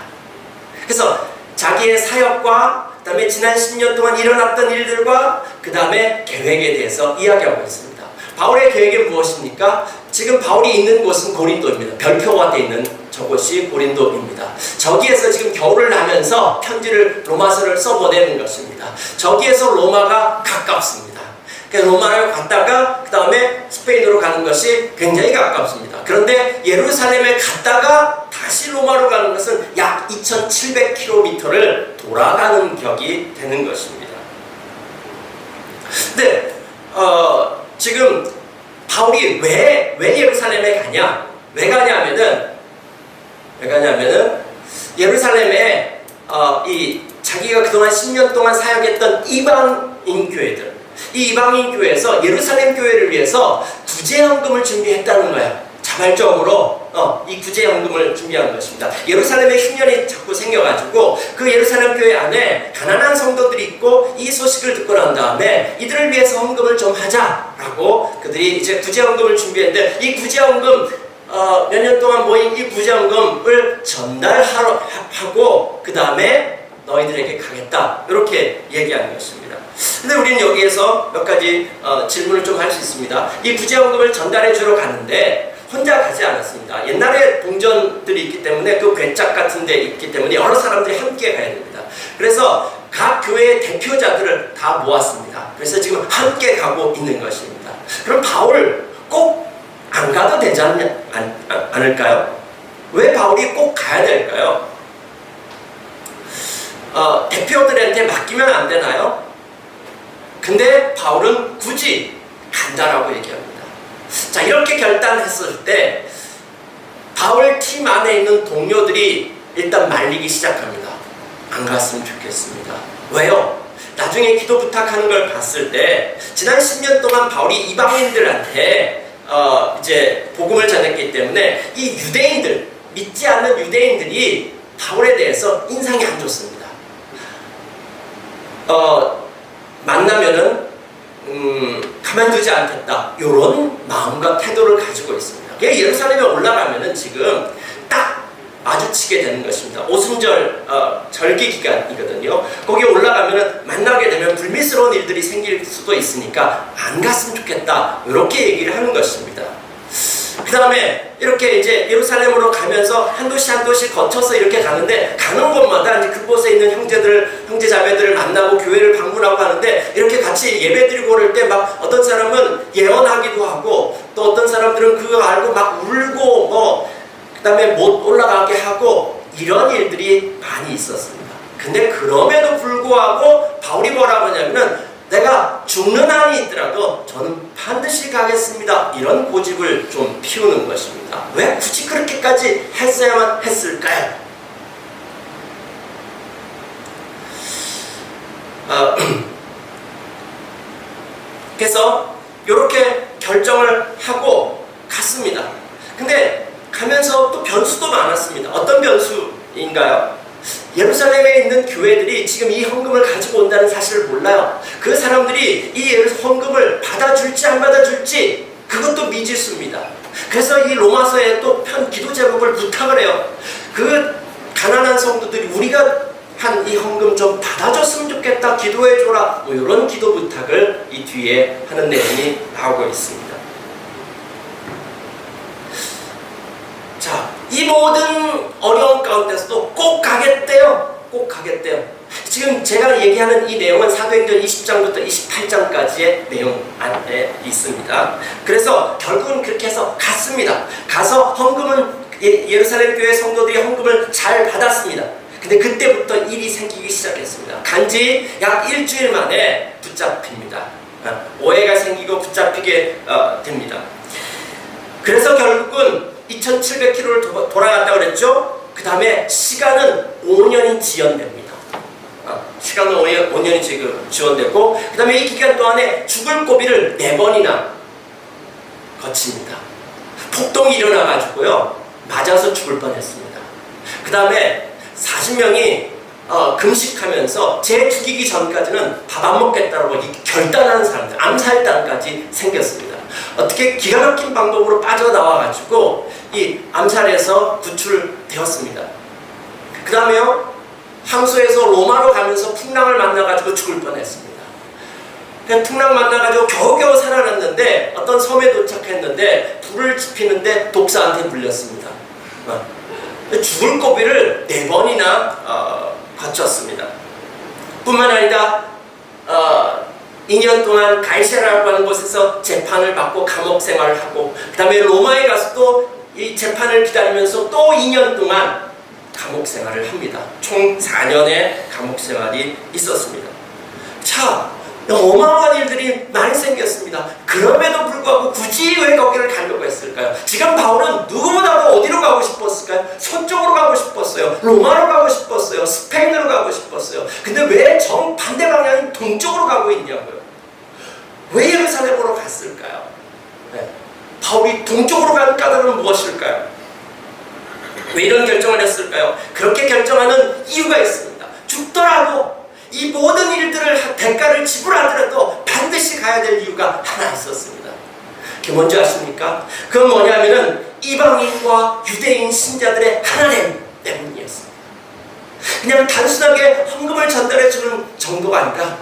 Speaker 1: 그래서 자기의 사역과 그 다음에 지난 10년 동안 일어났던 일들과 그 다음에 계획에 대해서 이야기하고 있습니다. 바울의 계획은 무엇입니까? 지금 바울이 있는 곳은 고린도입니다. 별표가 되어 있는 저곳이 고린도입니다. 저기에서 지금 겨울을 나면서 편지를 로마서를 써보내는 것입니다. 저기에서 로마가 가깝습니다. 로마를 갔다가 그 다음에 스페인으로 가는 것이 굉장히 가깝습니다. 그런데 예루살렘에 갔다가 다시 로마로 가는 것은 약 2700km를 돌아가는 격이 되는 것입니다. 근데 지금 바울이 왜 예루살렘에 가냐? 왜 가냐면은 예루살렘에 이 자기가 그동안 10년 동안 사역했던 이방인 교회들, 이 이방인 교회에서 예루살렘 교회를 위해서 구제연금을 준비했다는 거야. 자발적으로 이 구제연금을 준비한 것입니다. 예루살렘에 흉년이 자꾸 생겨가지고 그 예루살렘 교회 안에 가난한 성도들이 있고 이 소식을 듣고 난 다음에 이들을 위해서 헌금을 좀 하자라고 그들이 이제 구제연금을 준비했는데 이 구제연금 몇 년 동안 모인 이 구제연금을 전달하고 그 다음에 너희들에게 가겠다 이렇게 얘기하는 것입니다. 근데 우리는 여기에서 몇 가지 질문을 좀 할 수 있습니다. 이 구제연금을 전달해 주러 가는데 혼자 가지 않았습니다. 옛날에 동전들이 있기 때문에 그 괴짝 같은 데 있기 때문에 여러 사람들이 함께 가야 됩니다. 그래서 각 교회의 대표자들을 다 모았습니다. 그래서 지금 함께 가고 있는 것입니다. 그럼 바울 꼭 안 가도 되지 않을까요? 왜 바울이 꼭 가야 될까요? 대표들한테 맡기면 안 되나요? 근데 바울은 굳이 간다라고 얘기합니다. 자, 이렇게 결단했을 때 바울 팀 안에 있는 동료들이 일단 말리기 시작합니다. 안 갔으면 좋겠습니다. 왜요? 나중에 기도 부탁하는 걸 봤을 때 지난 10년 동안 바울이 이방인들한테 이제 복음을 전했기 때문에 이 유대인들, 믿지 않는 유대인들이 바울에 대해서 인상이 안 좋습니다. 만나면은 가만두지 않겠다 이런 마음과 태도를 가지고 있습니다. 예루살렘에 올라가면은 지금 딱 마주치게 되는 것입니다. 오순절 절기 기간이거든요. 거기 올라가면은 만나게 되면 불미스러운 일들이 생길 수도 있으니까 안 갔으면 좋겠다 이렇게 얘기를 하는 것입니다. 그 다음에 이렇게 이제 예루살렘으로 가면서 한 한 도시 한 도시 거쳐서 이렇게 가는데, 가는 곳마다 이제 그곳에 있는 형제 자매들을 만나고 교회를 방문하고 하는데, 이렇게 같이 예배드리고 그럴 때 막 어떤 사람은 예언하기도 하고, 또 어떤 사람들은 그거 알고 막 울고 그다음에 못 올라가게 하고, 이런 일들이 많이 있었습니다. 근데 그럼에도 불구하고 바울이 뭐라고 하냐면은, 내가 죽는 한이 있더라도 저는 반드시 가겠습니다, 이런 고집을 좀 피우는 것입니다. 왜 굳이 그렇게까지 했어야만 했을까요? 그래서 이렇게 결정을 하고 갔습니다. 근데 가면서 또 변수도 많았습니다. 어떤 변수인가요? 예루살렘에 있는 교회들이 지금 이 헌금을 가지고 온다는 사실을 몰라요. 그 사람들이 이 헌금을 받아줄지 안 받아줄지 그것도 미지수입니다. 그래서 이 로마서에 또 기도 제목을 부탁을 해요. 그 가난한 성도들이 우리가 한 이 헌금 좀 받아줬으면 좋겠다, 기도해줘라, 이런 기도 부탁을 이 뒤에 하는 내용이 나오고 있습니다. 자, 이 모든 어려움 가운데서도 꼭 가겠대요. 꼭 가겠대요. 지금 제가 얘기하는 이 내용은 사도행전 20장부터 28장까지의 내용 안에 있습니다. 그래서 결국은 그렇게 해서 갔습니다. 가서 헌금은 예루살렘 교회 성도들이 헌금을 잘 받았습니다. 근데 그때부터 일이 생기기 시작했습니다. 간지 약 일주일 만에 붙잡힙니다. 오해가 생기고 붙잡히게 됩니다. 그래서 결국은 2700km를 돌아갔다고 그랬죠? 그 다음에 시간은 5년이 지연됩니다. 시간은 5년이 지연됐고, 그 다음에 이 기간 동안에 죽을 고비를 4번이나 거칩니다. 폭동이 일어나가지고요, 맞아서 죽을 뻔했습니다. 그 다음에 40명이 금식하면서 제 죽이기 전까지는 밥 안 먹겠다고 결단하는 사람들, 암살단까지 생겼습니다. 어떻게 기가 막힌 방법으로 빠져나와가지고 이 암살에서 구출되었습니다. 그 다음에요, 항소에서 로마로 가면서 풍랑을 만나가지고 죽을 뻔했습니다. 풍랑 만나가지고 겨우겨우 살아났는데, 어떤 섬에 도착했는데 불을 지피는데 독사한테 물렸습니다. 죽을 고비를 4번이나 거쳤습니다. 뿐만 아니라 2년 동안 갈시아라고 하는 곳에서 재판을 받고 감옥 생활을 하고, 그 다음에 로마에 가서 또 이 재판을 기다리면서 또 2년 동안 감옥 생활을 합니다. 총 4년의 감옥 생활이 있었습니다. 자, 어마어마한 일들이 많이 생겼습니다. 그럼에도 불구하고 굳이 왜 거기를 가려고 했을까요? 지금 바울은 누구보다도 어디로 가고 싶었을까요? 서쪽으로 가고 싶었어요. 로마로 가고 싶었어요. 스페인으로 가고 싶었어요. 근데 왜 정반대 방향인 동쪽으로 가고 있냐고요? 왜 예루살렘으로 갔을까요? 네. 바울이 동쪽으로 가는 까닭은 무엇일까요? 왜 이런 결정을 했을까요? 그렇게 결정하는 이유가 있습니다. 죽더라도 이 모든 일들을 대가를 지불하더라도 반드시 가야 될 이유가 하나 있었습니다. 그게 뭔지 아십니까? 그건 뭐냐면은 이방인과 유대인 신자들의 하나됨 때문이었습니다. 그냥 단순하게 헌금을 전달해주는 정도가 아니라,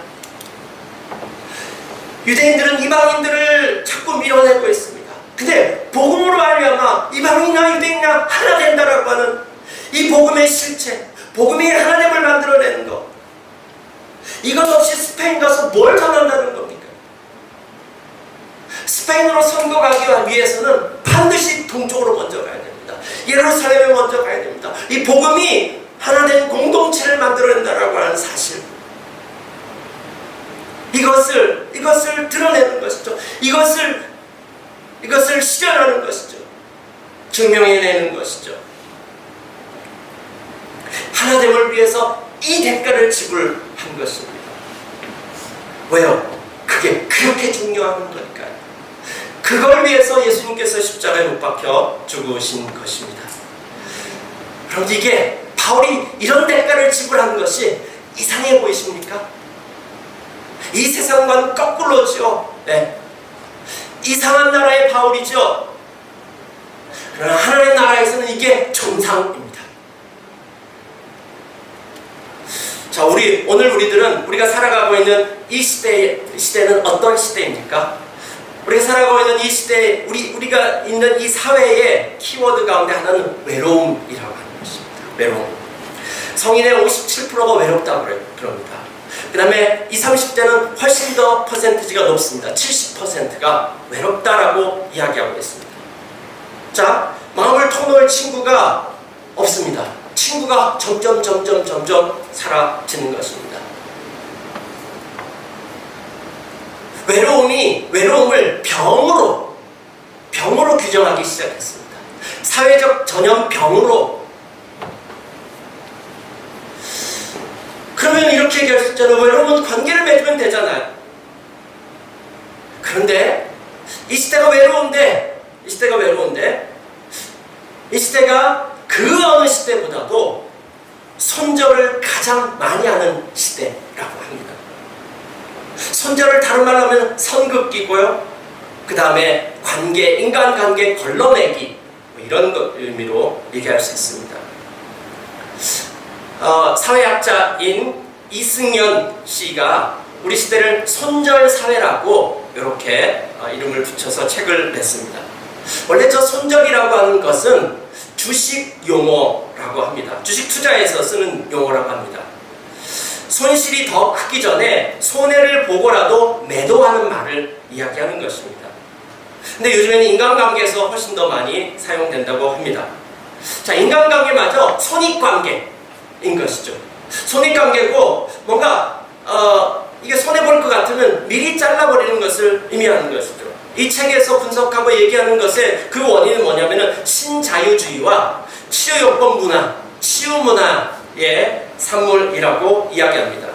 Speaker 1: 유대인들은 이방인들을 자꾸 밀어내고 있습니다. 근데 복음으로 말미암아 이방인이나 유대인이나 하나 된다라고 하는 이 복음의 실체, 복음이 하나됨을 만들어내는 것, 이것 없이 스페인 가서 뭘 전한다는 겁니까? 스페인으로 선교 가기 위해서는 반드시 동쪽으로 먼저 가야 됩니다. 예루살렘에 먼저 가야 됩니다. 이 복음이 하나된 공동체를 만들어낸다라고 하는 사실, 이것을 드러내는 것이죠. 이것을 실현하는 것이죠. 증명해내는 것이죠. 하나됨을 위해서 이 대가를 지불한 것입니다. 왜요? 그게 그렇게 중요한 거니까요. 그걸 위해서 예수님께서 십자가에 못 박혀 죽으신 것입니다. 그럼 이게 바울이 이런 대가를 지불한 것이 이상해 보이십니까? 이 세상과는 거꾸로죠. 네. 이상한 나라의 바울이죠. 그러나 하나님의 나라에서는 이게 정상입니다. 자, 오늘 우리들은 우리가 살아가고 있는 이 시대는 어떤 시대입니까? 우리가 살아가고 있는 이 시대, 우리가 있는 이 사회의 키워드 가운데 하나는 외로움이라고 합니다. 외로움. 성인의 57%가 외롭다고 그럽니다. 그 다음에 20, 30대는 훨씬 더 퍼센티지가 높습니다. 70%가 외롭다라고 이야기하고 있습니다. 자, 마음을 터놓을 친구가 없습니다. 친구가 점점 사라지는 것입니다. 외로움을 병으로 규정하기 시작했습니다. 사회적 전염병으로. 그러면 이렇게 얘기할 수 있잖아요. 외로움은 관계를 맺으면 되잖아요. 그런데 이 시대가 외로운데 이 시대가 그 어느 시대보다도 손절을 가장 많이 하는 시대라고 합니다. 손절을 다른 말로 하면 선긋기고요. 그 다음에 인간관계 걸러내기, 이런 의미로 얘기할 수 있습니다. 사회학자인 이승연 씨가 우리 시대를 손절사회라고 이렇게 이름을 붙여서 책을 냈습니다. 원래 저 손절이라고 하는 것은 주식 용어라고 합니다. 주식 투자에서 쓰는 용어라고 합니다. 손실이 더 크기 전에 손해를 보고라도 매도하는 말을 이야기하는 것입니다. 근데 요즘에는 인간관계에서 훨씬 더 많이 사용된다고 합니다. 자, 인간관계마저 손익관계인 것이죠. 손익관계고 뭔가 이게 손해볼 것 같으면 미리 잘라버리는 것을 의미하는 것이죠. 이 책에서 분석하고 얘기하는 것의 그 원인은 뭐냐면은 신자유주의와 치유요법 문화, 치유 문화의 산물이라고 이야기합니다.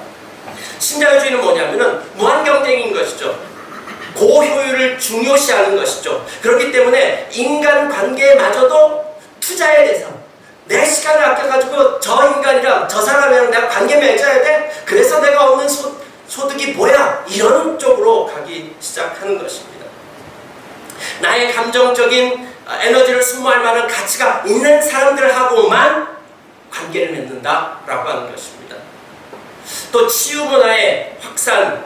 Speaker 1: 신자유주의는 뭐냐면은 무한경쟁인 것이죠. 고효율을 중요시하는 것이죠. 그렇기 때문에 인간관계마저도 투자의 대상, 내 시간을 아껴가지고 저 인간이랑 저 사람이랑 내가 관계 맺어야 돼? 그래서 내가 얻는 소득이 뭐야? 이런 쪽으로 가기 시작하는 것입니다. 나의 감정적인 에너지를 소모할 만한 가치가 있는 사람들하고만 관계를 맺는다라고 하는 것입니다. 또 치유 문화의 확산으로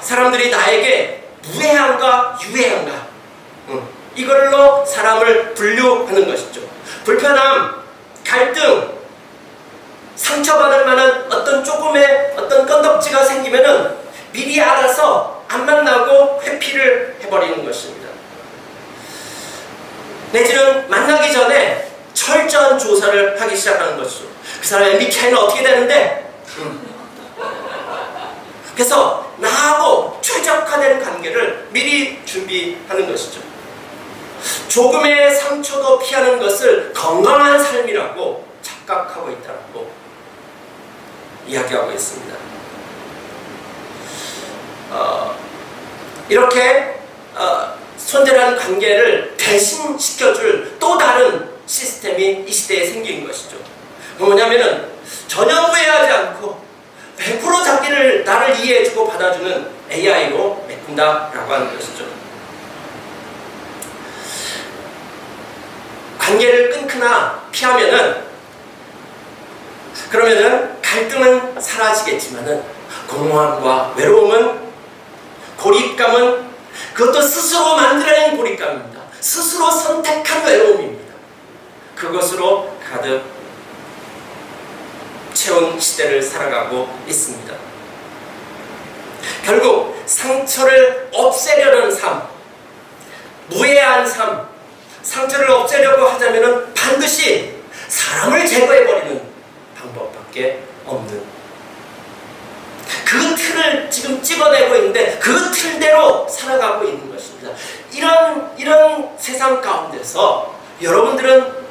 Speaker 1: 사람들이 나에게 무해한가 유해한가 이걸로 사람을 분류하는 것이죠. 불편함, 갈등, 상처받을 만한 어떤 조금의 어떤 건덕지가 생기면은 미리 알아서 안 만나고 회피를 해버리는 것입니다. 내지는 만나기 전에 철저한 조사를 하기 시작하는 것이죠. 그 사람의 MBTI는 어떻게 되는데? 그래서 나하고 최적화된 관계를 미리 준비하는 것이죠. 조금의 상처도 피하는 것을 건강한 삶이라고 착각하고 있다고 이야기하고 있습니다. 이렇게 손절한 관계를 대신시켜줄 또 다른 시스템이 이 시대에 생긴 것이죠. 뭐냐면은 전혀 후회하지 않고 100% 자기를 나를 이해해주고 받아주는 AI로 메꾼다라고 하는 것이죠. 관계를 끊거나 피하면은 그러면은 갈등은 사라지겠지만은 공허함과 외로움은, 고립감은 그것도 스스로 만들어낸 고립감입니다. 스스로 선택한 외로움입니다. 그것으로 가득 채운 시대를 살아가고 있습니다. 결국 상처를 없애려는 삶, 무해한 삶, 상처를 없애려고 하자면 반드시 사람을 제거해버리는 방법밖에 없는, 그 틀을 지금 찍어내고 있는데 그 틀대로 살아가고 있는 것입니다. 이런 세상 가운데서 여러분들은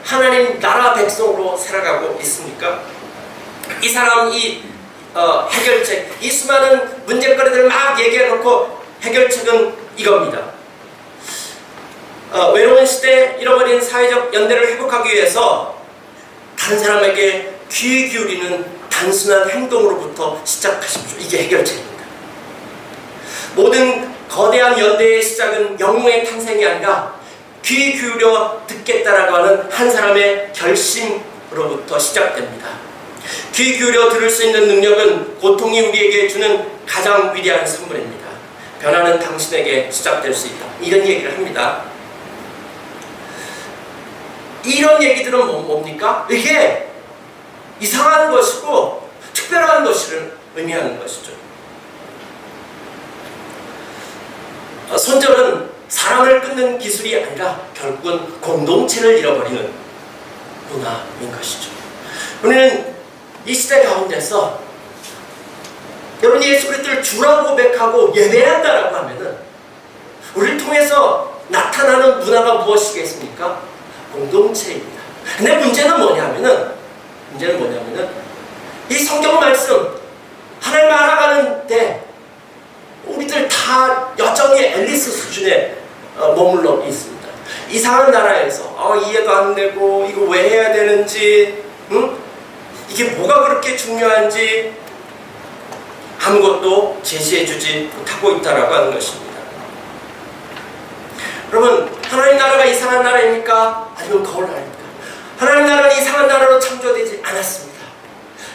Speaker 1: 하나님 나라 백성으로 살아가고 있습니까? 이 사람 해결책, 이 수많은 문제거리들을 막 얘기해놓고 해결책은 이겁니다. 외로운 시대, 잃어버린 사회적 연대를 회복하기 위해서 다른 사람에게 귀 기울이는 단순한 행동으로부터 시작하십시오. 이게 해결책입니다. 모든 거대한 연대의 시작은 영웅의 탄생이 아니라 귀 기울여 듣겠다라고 하는 한 사람의 결심으로부터 시작됩니다. 귀 기울여 들을 수 있는 능력은 고통이 우리에게 주는 가장 위대한 선물입니다. 변화는 당신에게 시작될 수 있다. 이런 얘기를 합니다. 이런 얘기들은 뭡니까? 이게 이상한 것이고 특별한 것을 의미하는 것이죠. 손절은 사람을 끊는 기술이 아니라 결국은 공동체를 잃어버리는 문화인 것이죠. 우리는 이 시대 가운데서 여러분 예수 그리스도를 주라고 고백하고 예배한다라고 하면은 우리를 통해서 나타나는 문화가 무엇이겠습니까? 공동체입니다. 근데 문제는 뭐냐면은 이 성경 말씀 하나님 알아가는데 우리들 다 여전히 앨리스 수준에 머물러 있습니다. 이상한 나라에서 이해도 안 되고 이거 왜 해야 되는지, 이게 뭐가 그렇게 중요한지 아무것도 제시해주지 못하고 있다라고 하는 것입니다. 여러분, 하나님 나라가 이상한 나라입니까? 아니면 거울 나라입니까? 하나님 나라는 이상한 나라로 창조되지 않았습니다.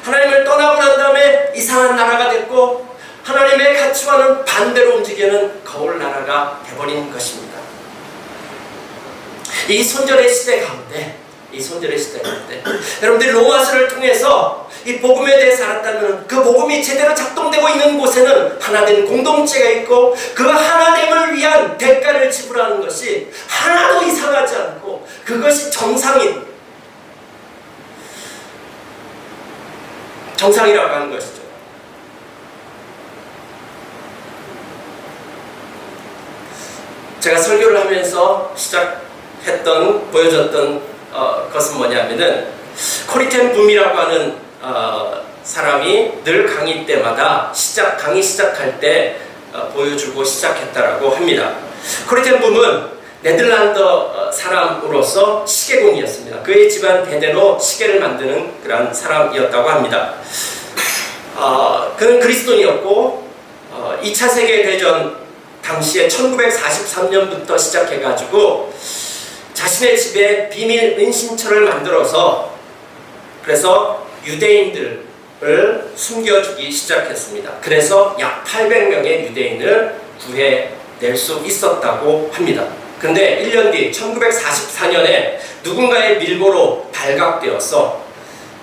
Speaker 1: 하나님을 떠나고 난 다음에 이상한 나라가 됐고 하나님의 가치와는 반대로 움직이는 거울 나라가 되어버린 것입니다. 이 손절의 시대 가운데 여러분들이 로마서를 통해서 이 복음에 대해서 알았다면 그 복음이 제대로 작동되고 있는 곳에는 하나된 공동체가 있고 그 하나됨을 위한 대가를 지불하는 것이 하나도 이상하지 않고 그것이 정상이라고 하는 것이죠. 제가 설교를 하면서 보여줬던 것은 뭐냐면은 코리텐 붐이라고 하는 사람이 늘 강의 때마다 강의 시작할 때 보여주고 시작했다라고 합니다. 코리텐 붐은 네덜란드 사람으로서 시계공이었습니다. 그의 집안 대대로 시계를 만드는 그런 사람이었다고 합니다. 그는 그리스도인이었고 2차 세계대전 당시에 1943년부터 시작해가지고 자신의 집에 비밀 은신처를 만들어서 그래서 유대인들을 숨겨주기 시작했습니다. 그래서 약 800명의 유대인을 구해낼 수 있었다고 합니다. 그런데 1년 뒤 1944년에 누군가의 밀고로 발각되어서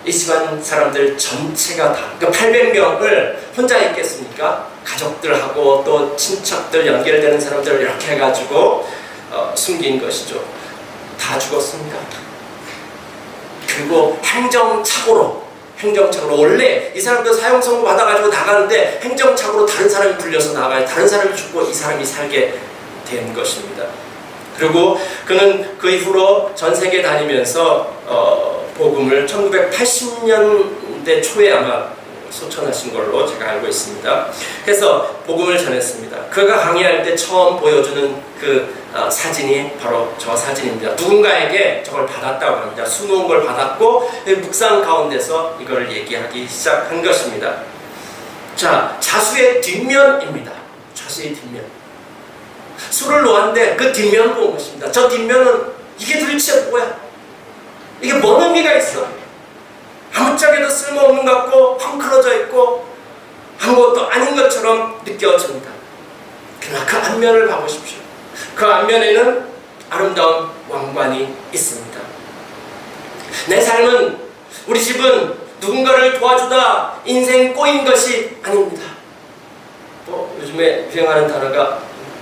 Speaker 1: 이 집안 사람들 전체가 다, 그 800명을 혼자 있겠습니까? 가족들하고 또 친척들 연결되는 사람들을 이렇게 해가지고 숨긴 것이죠. 다 죽었습니다. 그리고 행정착오로 원래 이 사람들 사형선고 받아가지고 나가는데 행정착오로 다른 사람이 불려서 나가요. 다른 사람이 죽고 이 사람이 살게 된 것입니다. 그리고 그는 그 이후로 전 세계 다니면서 복음을 1980년대 초에 아마 소천하신 걸로 제가 알고 있습니다. 그래서 복음을 전했습니다. 그가 강의할 때 처음 보여주는 그 사진이 바로 저 사진입니다. 누군가에게 저걸 받았다고 합니다. 수놓은 걸 받았고 묵상 가운데서 이걸 얘기하기 시작한 것입니다. 자, 자수의 뒷면입니다. 자수의 뒷면. 술을 놓았는데 그 뒷면 본 것입니다. 저 뒷면은 이게 도대체 뭐야? 이게 뭔 의미가 있어? 아무짝에도 쓸모없는 것 같고 헝클어져 있고 아무것도 아닌 것처럼 느껴집니다. 그러나 그 앞면을 봐보십시오. 그 앞면에는 아름다운 왕관이 있습니다. 내 삶은, 우리 집은 누군가를 도와주다 인생 꼬인 것이 아닙니다. 요즘에 유행하는 단어가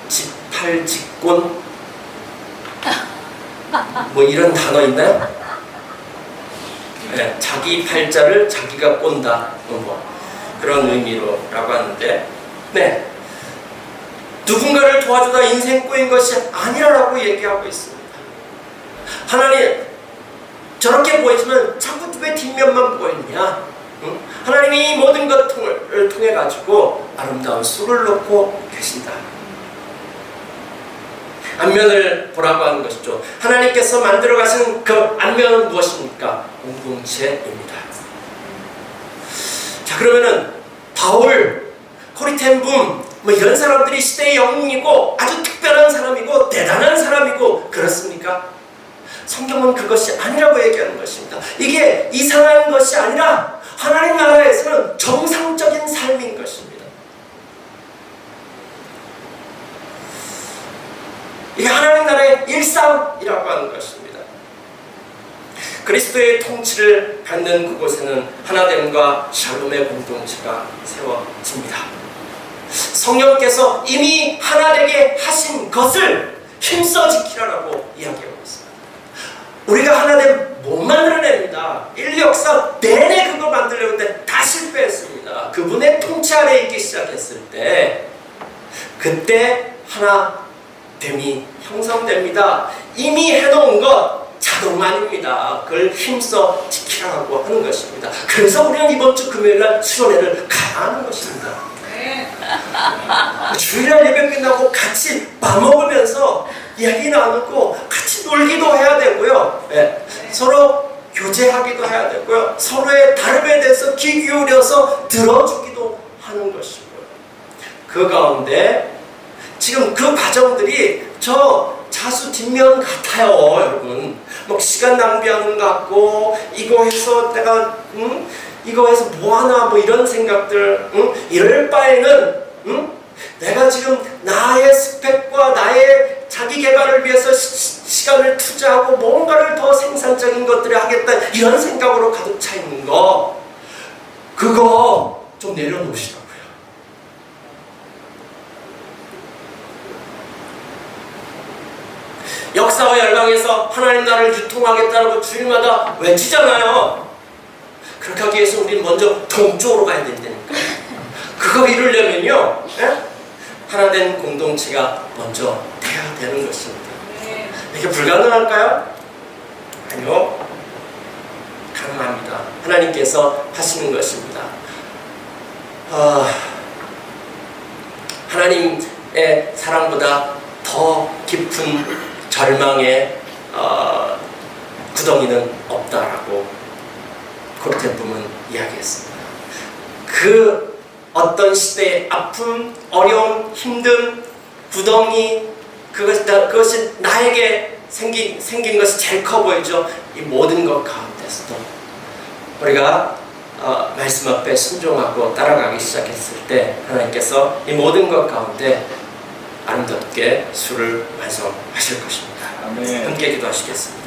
Speaker 1: 직팔직곤 뭐 이런 단어 있나요? 네, 자기 팔자를 자기가 꼰다, 그런 의미로라고 하는데, 네, 누군가를 도와주다 인생 꼬인 것이 아니라고 얘기하고 있습니다. 하나님, 저렇게 보이지만 자꾸 왜 뒷면만 보이느냐? 하나님이 이 모든 것을 통해 가지고 아름다운 수를 놓고 계신다. 안면을 보라고 하는 것이죠. 하나님께서 만들어 가신 그 안면은 무엇입니까? 공동체입니다. 자, 그러면은 바울, 코리텐 붐, 이런 사람들이 시대의 영웅이고 아주 특별한 사람이고 대단한 사람이고 그렇습니까? 성경은 그것이 아니라고 얘기하는 것입니다. 이게 이상한 것이 아니라 하나님 나라에서는 정상적인 삶인 것입니다. 이게 하나님 나라의 일상이라고 하는 것입니다. 그리스도의 통치를 받는 그곳에는 하나됨과 샬롬의 공동체가 세워집니다. 성령께서 이미 하나되게 하신 것을 힘써 지키라고 이야기하고 있습니다. 우리가 하나됨 못 만들어냅니다. 인류 역사 내내 그걸 만들려고 했는데 다 실패했습니다. 그분의 통치 아래 있기 시작했을 때 그때 하나됨이 형성됩니다. 이미 해놓은 것 자동만입니다. 그걸 힘써 지키라고 하는 것입니다. 그래서 우리는 이번 주 금요일날 수련회를 가야 하는 것입니다. 주일날 예배 끝나고 같이 밥 먹으면서 이야기 나누고 같이 놀기도 해야 되고요. 네. 서로 교제하기도 해야 되고요. 서로의 다름에 대해서 귀 기울여서 들어주기도 하는 것이고요. 그 가운데 지금 그 과정들이 저 자수 뒷면 같아요, 여러분. 막 시간 낭비하는 것 같고, 이거 해서 내가 이거 해서 뭐하나 뭐 이런 생각들, 이럴 바에는 내가 지금 나의 스펙과 나의 자기 개발을 위해서 시간을 투자하고 뭔가를 더 생산적인 것들을 하겠다 이런 생각으로 가득 차 있는 거, 그거 좀 내려놓으시라고요. 역사와 열방에서 하나님 나라를 유통하겠다고 주일마다 외치잖아요. 그렇게 하기 위해서 우리는 먼저 동쪽으로 가야 된다니까. 그거 이루려면요, 하나된 공동체가 먼저 돼야 되는 것입니다. 이게 불가능할까요? 아니요, 가능합니다. 하나님께서 하시는 것입니다. 하나님의 사랑보다 더 깊은 절망의 구덩이는 없다라고 고르텐품은 이야기했습니다. 그 어떤 시대의 아픔, 어려움, 힘듦, 구덩이, 그것이 나에게 생긴 것이 제일 커 보이죠. 이 모든 것 가운데서도 우리가 말씀 앞에 순종하고 따라가기 시작했을 때 하나님께서 이 모든 것 가운데 아름답게 수를 완성하실 것입니다.
Speaker 2: 아멘.
Speaker 1: 함께 기도하시겠습니다.